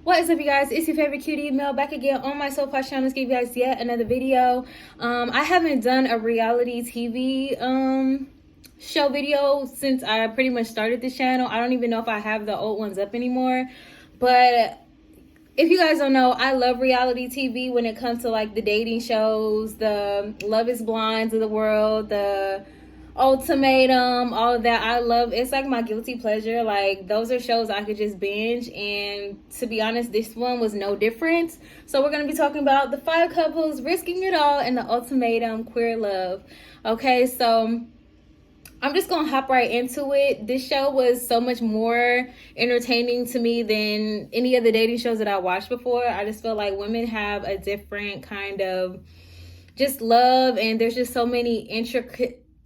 What is up, you guys? It's your favorite cutie Mel back again on my soapbox channel to give you guys yet another video. I haven't done a reality TV show video since I pretty much started this channel. I don't even know if I have the old ones up anymore. But if you guys don't know, I love reality TV when it comes to like the dating shows, the Love is Blinds of the world, the Ultimatum, all of that. I love it's like my guilty pleasure. Like those are shows I could just binge, and to be honest, this one was no different. So we're gonna be talking about the 5 couples risking it all in the ultimatum queer love. Okay, so I'm just gonna hop right into it. This show was so much more entertaining to me than any of the dating shows that I watched before. I just feel like women have a different kind of just love, and there's just so many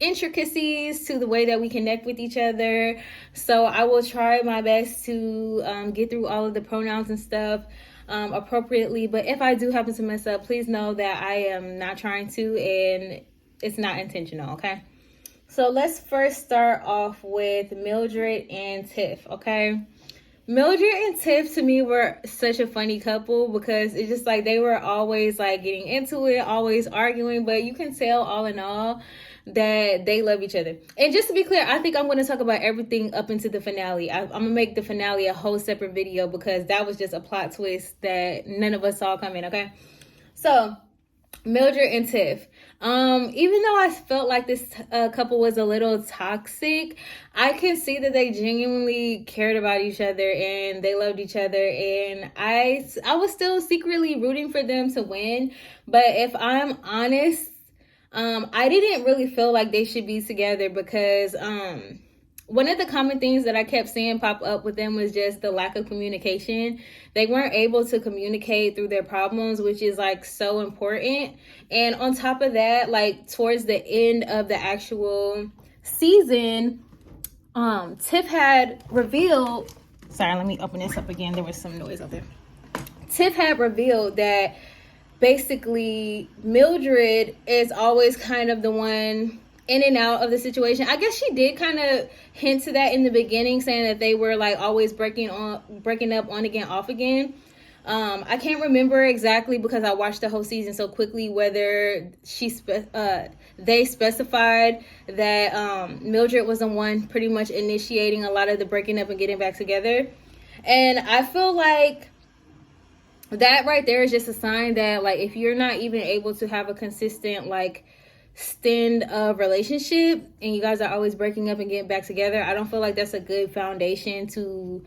intricacies to the way that we connect with each other. So I will try my best to get through all of the pronouns and stuff appropriately. But if I do happen to mess up, please know that I am not trying to, and it's not intentional, okay? So let's first start off with Mildred and Tiff, okay? Mildred and Tiff to me were such a funny couple because it's just like they were always like getting into it, always arguing, but you can tell all in all that they love each other. And just to be clear, I think I'm going to talk about everything up into the finale. I'm going to make the finale a whole separate video because that was just a plot twist that none of us saw coming, okay? So Mildred and Tiff. Even though I felt like this couple was a little toxic, I can see that they genuinely cared about each other and they loved each other, and I was still secretly rooting for them to win. But if I'm honest, I didn't really feel like they should be together because one of the common things that I kept seeing pop up with them was just the lack of communication. They weren't able to communicate through their problems, which is like so important. And on top of that, like towards the end of the actual season, Tiff had revealed, sorry, let me open this up again. There was some noise out there. Tiff had revealed that basically Mildred is always kind of the one in and out of the situation. I guess she did kind of hint to that in the beginning, saying that they were like always breaking up on again, off again. I can't remember exactly because I watched the whole season so quickly whether they specified that Mildred was the one pretty much initiating a lot of the breaking up and getting back together. And I feel like that right there is just a sign that like if you're not even able to have a consistent like stint of relationship and you guys are always breaking up and getting back together, I don't feel like that's a good foundation to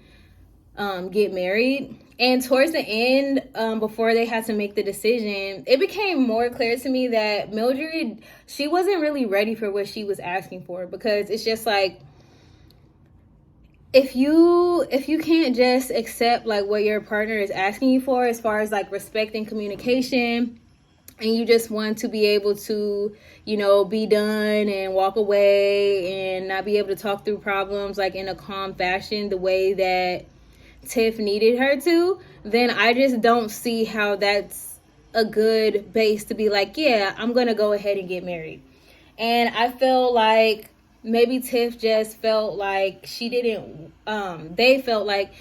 get married. And towards the end, before they had to make the decision, it became more clear to me that Mildred, she wasn't really ready for what she was asking for, because it's just like if you can't just accept like what your partner is asking you for as far as like respect and communication, and you just want to be able to, you know, be done and walk away and not be able to talk through problems like in a calm fashion the way that Tiff needed her to, then I just don't see how that's a good base to be like, yeah, I'm gonna go ahead and get married. And I feel like maybe Tiff just felt like they felt like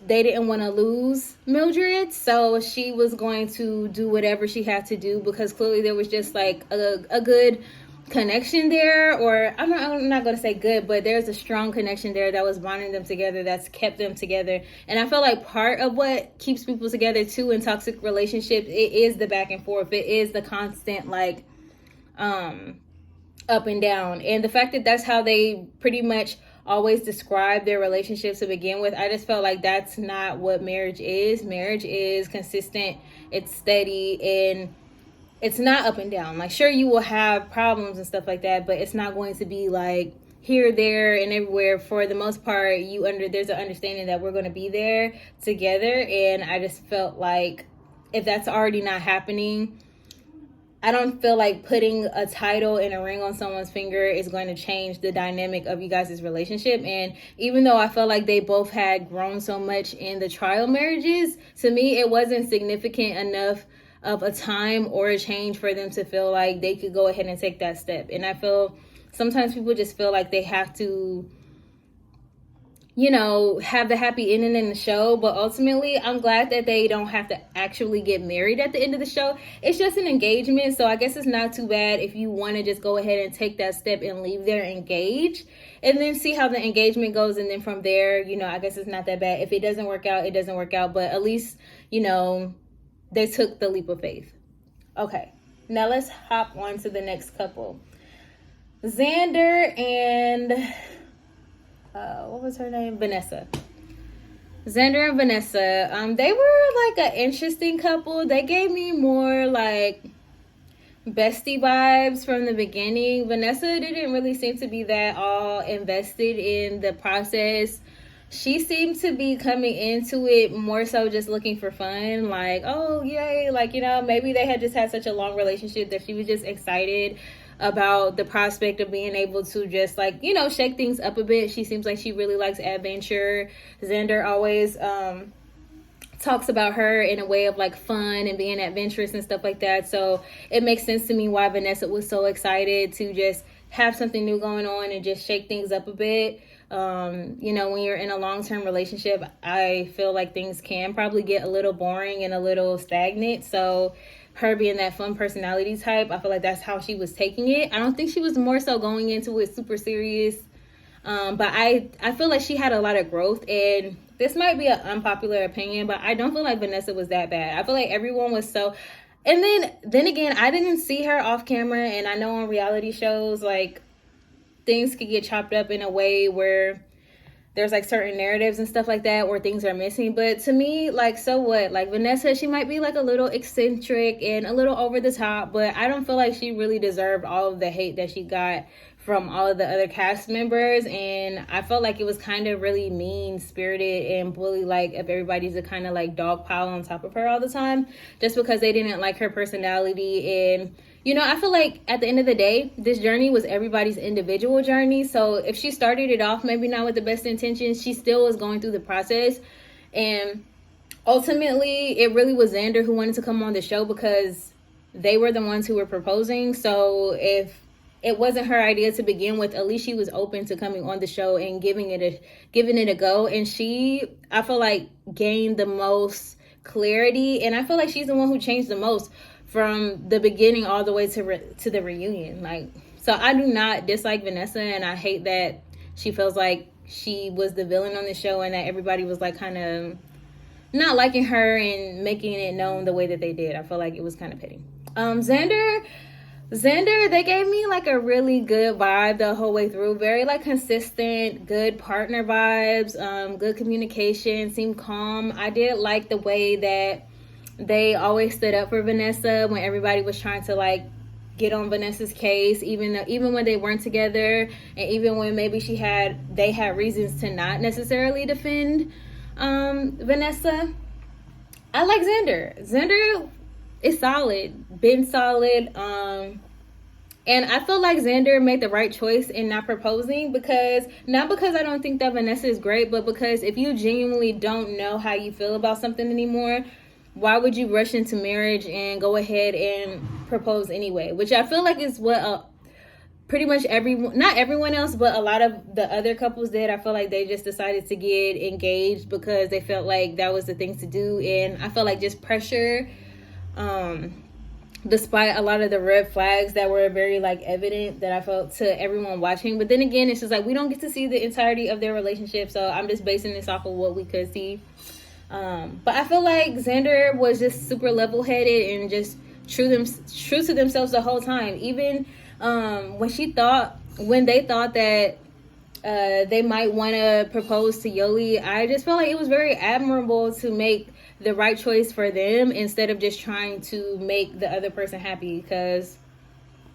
they didn't want to lose Mildred, so she was going to do whatever she had to do, because clearly there was just like a good connection there, or I'm not going to say good, but there's a strong connection there that was bonding them together, that's kept them together. And I feel like part of what keeps people together too in toxic relationships, it is the back and forth, it is the constant like up and down, and the fact that that's how they pretty much always describe their relationships to begin with. I just felt like that's not what marriage is. Marriage is consistent, it's steady, and it's not up and down. Like, sure, you will have problems and stuff like that, but it's not going to be like here, there, and everywhere. For the most part, there's an understanding that we're going to be there together. And I just felt like if that's already not happening, I don't feel like putting a title and a ring on someone's finger is going to change the dynamic of you guys' relationship. And even though I felt like they both had grown so much in the trial marriages, to me, it wasn't significant enough of a time or a change for them to feel like they could go ahead and take that step. And I feel sometimes people just feel like they have to have the happy ending in the show. But ultimately, I'm glad that they don't have to actually get married at the end of the show. It's just an engagement. So I guess it's not too bad if you want to just go ahead and take that step and leave there engaged and then see how the engagement goes. And then from there, I guess it's not that bad. If it doesn't work out, it doesn't work out. But at least, they took the leap of faith. Okay, now let's hop on to the next couple. Xander and what was her name? Vanessa. Xander and Vanessa. They were like an interesting couple. They gave me more like bestie vibes from the beginning. Vanessa didn't really seem to be that all invested in the process. She seemed to be coming into it more so just looking for fun, like, oh, yay, like, maybe they had just had such a long relationship that she was just excited about the prospect of being able to just, like, shake things up a bit. She seems like she really likes adventure. Xander always talks about her in a way of, like, fun and being adventurous and stuff like that. So it makes sense to me why Vanessa was so excited to just have something new going on and just shake things up a bit. When you're in a long-term relationship, I feel like things can probably get a little boring and a little stagnant. So her being that fun personality type, I feel like that's how she was taking it. I don't think she was more so going into it super serious. But I feel like she had a lot of growth, and this might be an unpopular opinion, but I don't feel like Vanessa was that bad. I feel like everyone was so... And then again, I didn't see her off camera, and I know on reality shows, like, things could get chopped up in a way where there's like certain narratives and stuff like that where things are missing. But to me, like, so what? Like, Vanessa, she might be like a little eccentric and a little over the top, but I don't feel like she really deserved all of the hate that she got from all of the other cast members. And I felt like it was kind of really mean-spirited and bully-like if everybody's a kind of like dog pile on top of her all the time just because they didn't like her personality. And I feel like at the end of the day, this journey was everybody's individual journey. So if she started it off maybe not with the best intentions, she still was going through the process. And ultimately, it really was Xander who wanted to come on the show because they were the ones who were proposing. So if it wasn't her idea to begin with, at least she was open to coming on the show and giving it a go. And she, I feel like, gained the most clarity. And I feel like she's the one who changed the most from the beginning all the way to the reunion. Like, so I do not dislike Vanessa, and I hate that she feels like she was the villain on the show and that everybody was like kind of not liking her and making it known the way that they did. I feel like it was kind of petty. Xander, they gave me like a really good vibe the whole way through. Very like consistent, good partner vibes, good communication, seemed calm. I did like the way that they always stood up for Vanessa when everybody was trying to like get on Vanessa's case, even when they weren't together, and even when maybe they had reasons to not necessarily defend Vanessa. I like Xander. Xander is solid, been solid, and I feel like Xander made the right choice in not proposing not because I don't think that Vanessa is great, but because if you genuinely don't know how you feel about something anymore, why would you rush into marriage and go ahead and propose anyway? Which I feel like is what pretty much not everyone else, but a lot of the other couples did. I feel like they just decided to get engaged because they felt like that was the thing to do. And I felt like just pressure, despite a lot of the red flags that were very like evident that I felt to everyone watching. But then again, it's just like we don't get to see the entirety of their relationship, so I'm just basing this off of what we could see. But I feel like Xander was just super level-headed and just true to themselves the whole time. Even when they thought that they might want to propose to Yoli, I just felt like it was very admirable to make the right choice for them instead of just trying to make the other person happy. Because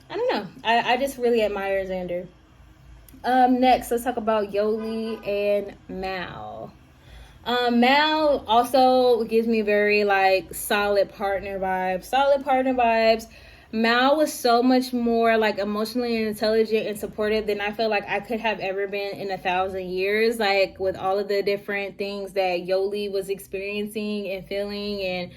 I don't know, I just really admire Xander. Next, let's talk about Yoli and Mal. Mal also gives me very like solid partner vibes. Mal was so much more like emotionally intelligent and supportive than I feel like I could have ever been in 1,000 years. Like with all of the different things that Yoli was experiencing and feeling, and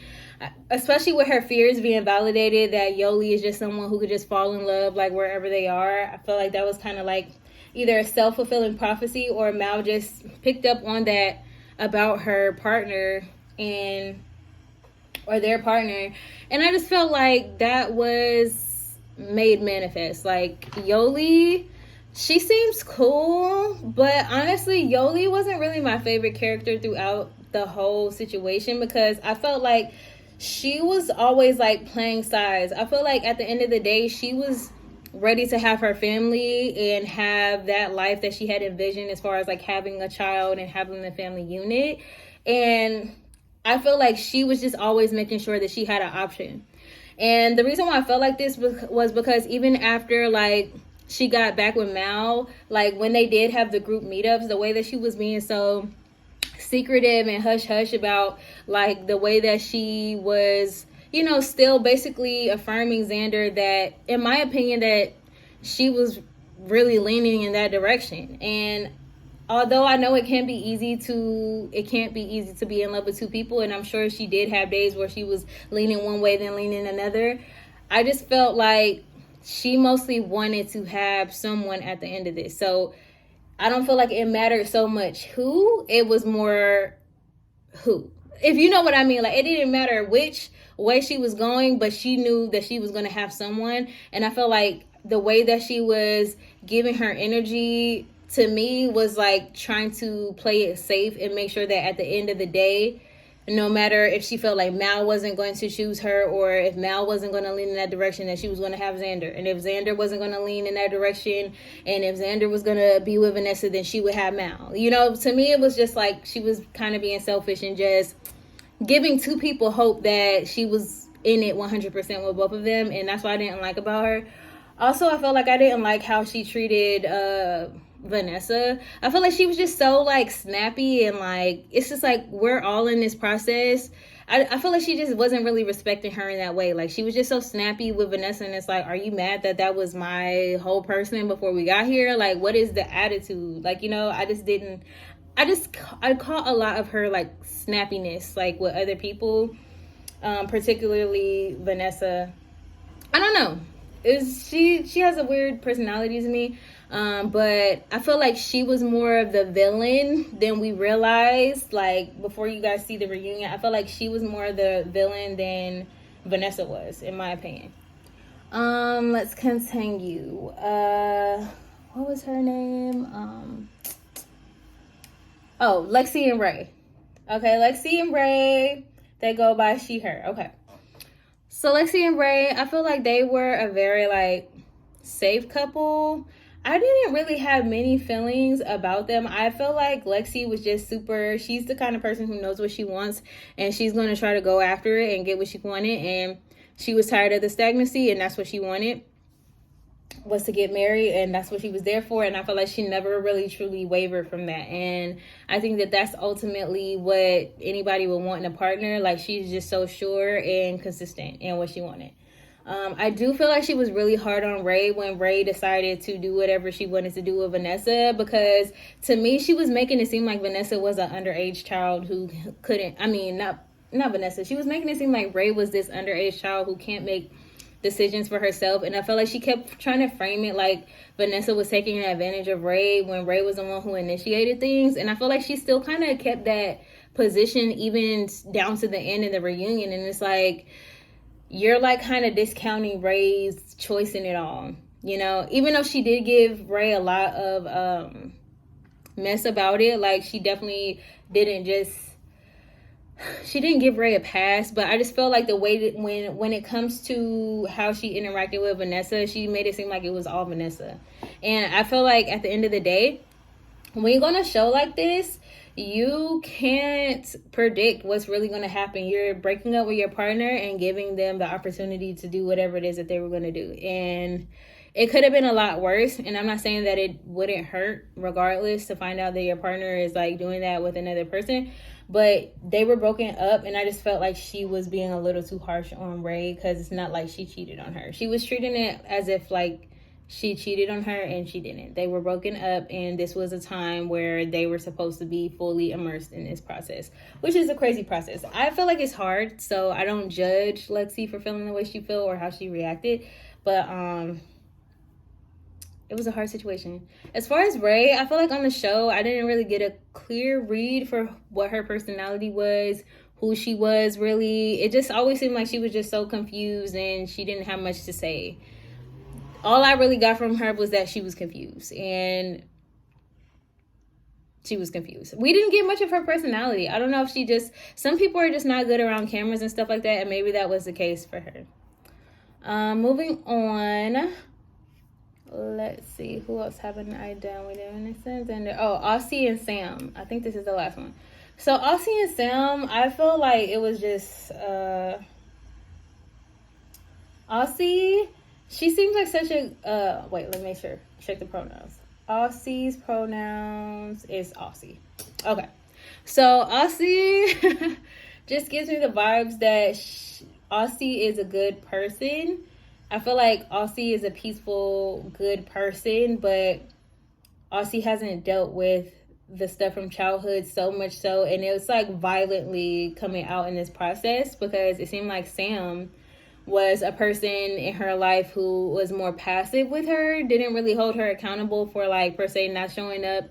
especially with her fears being validated that Yoli is just someone who could just fall in love like wherever they are. I feel like that was kind of like either a self-fulfilling prophecy or Mal just picked up on that about her partner and or their partner. And I just felt like that was made manifest. Like Yoli, she seems cool, but honestly, Yoli wasn't really my favorite character throughout the whole situation because I felt like she was always like playing sides. I feel like at the end of the day, she was ready to have her family and have that life that she had envisioned as far as like having a child and having the family unit. And I feel like she was just always making sure that she had an option. And the reason why I felt like this was because even after like she got back with Mal, like when they did have the group meetups, the way that she was being so secretive and hush hush about like the way that she was, you know, still basically affirming Xander that, in my opinion, that she was really leaning in that direction. And although I know it can't be easy to be in love with two people, and I'm sure she did have days where she was leaning one way then leaning another, I just felt like she mostly wanted to have someone at the end of this. So I don't feel like it mattered so much who, it was more who. If you know what I mean, like it didn't matter which way she was going, but she knew that she was going to have someone. And I felt like the way that she was giving her energy to me was like trying to play it safe and make sure that at the end of the day, no matter if she felt like Mal wasn't going to choose her or if Mal wasn't going to lean in that direction, that she was going to have Xander. And if Xander wasn't going to lean in that direction, and if Xander was going to be with Vanessa, then she would have Mal. You know, to me, it was just like she was kind of being selfish and just giving two people hope that she was in it 100% with both of them. And that's what I didn't like about her. Also, I felt like I didn't like how she treated Vanessa. I feel like she was just so like snappy and like it's just like we're all in this process. I feel like she just wasn't really respecting her in that way. Like she was just so snappy with Vanessa, and it's like, are you mad that that was my whole person before we got here? Like, what is the attitude? Like, you know, I caught a lot of her like snappiness like with other people, particularly Vanessa. I don't know. She has a weird personality to me. But I feel like she was more of the villain than we realized. Like before you guys see the reunion, I feel like she was more the villain than Vanessa was, in my opinion. Let's continue. What was her name? Lexi and Ray. Okay, Lexi and Ray, they go by she, her. Okay. So Lexi and Ray, I feel like they were a very like safe couple. I didn't really have many feelings about them. I feel like Lexi was just she's the kind of person who knows what she wants and she's going to try to go after it and get what she wanted. And she was tired of the stagnancy and that's what she wanted, was to get married, and that's what she was there for. And I feel like she never really truly wavered from that. And I think that that's ultimately what anybody would want in a partner. Like she's just so sure and consistent in what she wanted. I do feel like she was really hard on Ray when Ray decided to do whatever she wanted to do with Vanessa, because to me, she was making it seem like Vanessa was an underage child who not Vanessa. She was making it seem like Ray was this underage child who can't make decisions for herself. And I felt like she kept trying to frame it like Vanessa was taking advantage of Ray when Ray was the one who initiated things. And I feel like she still kind of kept that position even down to the end of the reunion. And it's like, you're like kind of discounting Ray's choice in it all, you know, even though she did give Ray a lot of mess about it. Like she definitely she didn't give Ray a pass, but I just felt like the way that when it comes to how she interacted with Vanessa, she made it seem like it was all Vanessa. And I feel like at the end of the day, when you're going to show like this, you can't predict what's really going to happen. You're breaking up with your partner and giving them the opportunity to do whatever it is that they were going to do. And it could have been a lot worse. And I'm not saying that it wouldn't hurt regardless to find out that your partner is like doing that with another person. But they were broken up, and I just felt like she was being a little too harsh on Ray, because it's not like she cheated on her. She was treating it as if like she cheated on her, and she didn't. They were broken up, and this was a time where they were supposed to be fully immersed in this process, which is a crazy process. I feel like it's hard, so I don't judge Lexi for feeling the way she felt or how she reacted. But it was a hard situation. As far as Ray, I feel like on the show, I didn't really get a clear read for what her personality was, who she was really. It just always seemed like she was just so confused and she didn't have much to say. All I really got from her was that she was confused. And she was confused. We didn't get much of her personality. I don't know if she just... Some people are just not good around cameras and stuff like that, and maybe that was the case for her. Moving on. Let's see. Who else haven't I done with them? Aussie and Sam. I think this is the last one. So Aussie and Sam, I feel like it was just... Aussie, she seems like such a... wait, let me make sure. Check the pronouns. Aussie's pronouns is Aussie. Okay. So Aussie just gives me the vibes that Aussie is a good person. I feel like Aussie is a peaceful, good person, but Aussie hasn't dealt with the stuff from childhood so much so, and it was like violently coming out in this process because it seemed like Sam was a person in her life who was more passive with her, didn't really hold her accountable for, like, per se, not showing up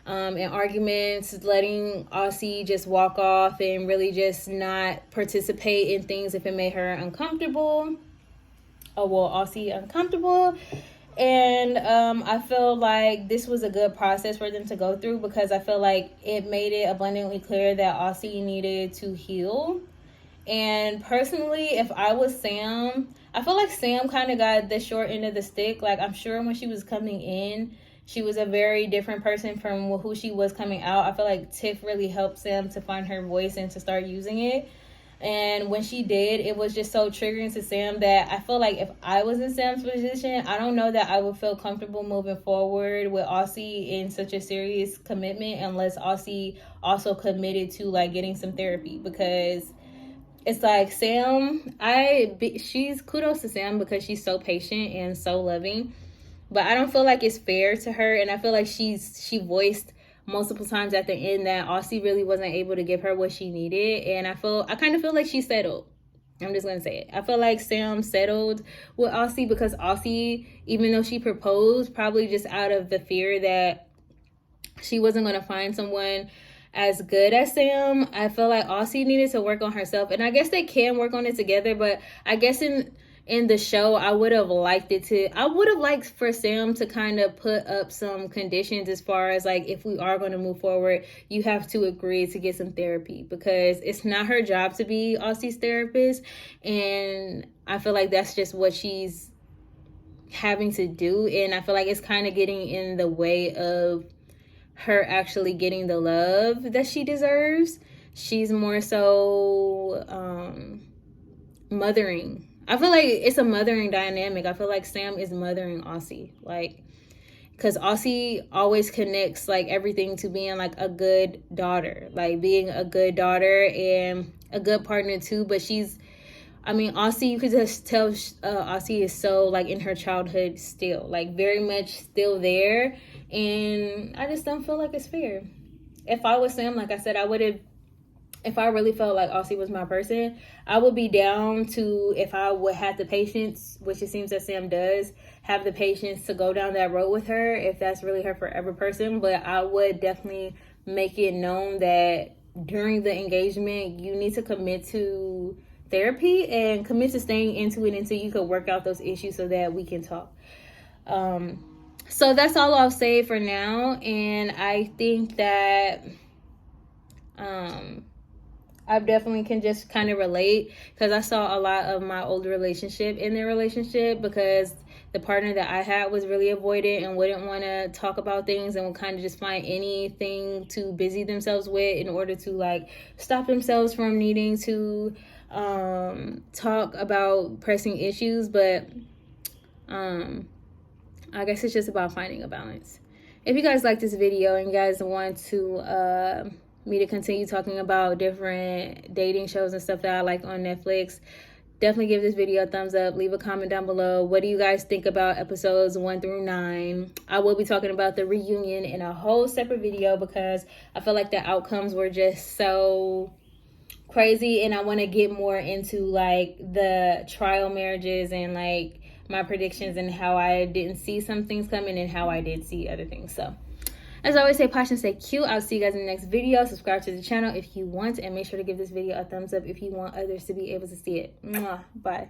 in arguments, letting Aussie just walk off and really just not participate in things if it made her uncomfortable. Aussie uncomfortable. And I feel like this was a good process for them to go through because I feel like it made it abundantly clear that Aussie needed to heal. And personally, if I was Sam, I feel like Sam kind of got the short end of the stick. Like, I'm sure when she was coming in, she was a very different person from who she was coming out. I feel like Tiff really helped Sam to find her voice and to start using it. And when she did, it was just so triggering to Sam that I feel like if I was in Sam's position, I don't know that I would feel comfortable moving forward with Aussie in such a serious commitment unless Aussie also committed to, like, getting some therapy. Because it's like Sam, she's kudos to Sam because she's so patient and so loving. But I don't feel like it's fair to her. And I feel like she voiced multiple times at the end that Aussie really wasn't able to give her what she needed. And I kind of feel like she settled. I'm just going to say it. I feel like Sam settled with Aussie because Aussie, even though she proposed, probably just out of the fear that she wasn't going to find someone as good as Sam, I feel like Aussie needed to work on herself. And I guess they can work on it together, but I guess in the show, I would have liked for Sam to kind of put up some conditions as far as, like, if we are going to move forward, you have to agree to get some therapy because it's not her job to be Aussie's therapist. And I feel like that's just what she's having to do. And I feel like it's kind of getting in the way of her actually getting the love that she deserves. She's more so mothering. I feel like it's a mothering dynamic. I feel like Sam is mothering Aussie, like, because Aussie always connects, like, everything to being, like, a good daughter, like being a good daughter and a good partner too. But Aussie, you could just tell Aussie is so, like, in her childhood still, like, very much still there. And I just don't feel like it's fair. If I was Sam, like I said, if I really felt like Aussie was my person, I would be down to, if I would have the patience, which it seems that Sam does, have the patience to go down that road with her, if that's really her forever person. But I would definitely make it known that during the engagement, you need to commit to therapy and commit to staying into it until you can work out those issues so that we can talk. So that's all I'll say for now. And I think that I definitely can just kind of relate because I saw a lot of my old relationship in their relationship because the partner that I had was really avoidant and wouldn't want to talk about things and would kind of just find anything to busy themselves with in order to, like, stop themselves from needing to talk about pressing issues. But I guess it's just about finding a balance. If you guys like this video and you guys want to me to continue talking about different dating shows and stuff that I like on Netflix, definitely give this video a thumbs up. Leave a comment down below. What do you guys think about episodes 1 through 9? I will be talking about the reunion in a whole separate video because I feel like the outcomes were just so crazy, and I want to get more into, like, the trial marriages and, like, my predictions and how I didn't see some things coming and how I did see other things. So as I always say, passion, stay cute. I'll see you guys in the next video. Subscribe to the channel if you want, and make sure to give this video a thumbs up if you want others to be able to see it. Mwah. Bye.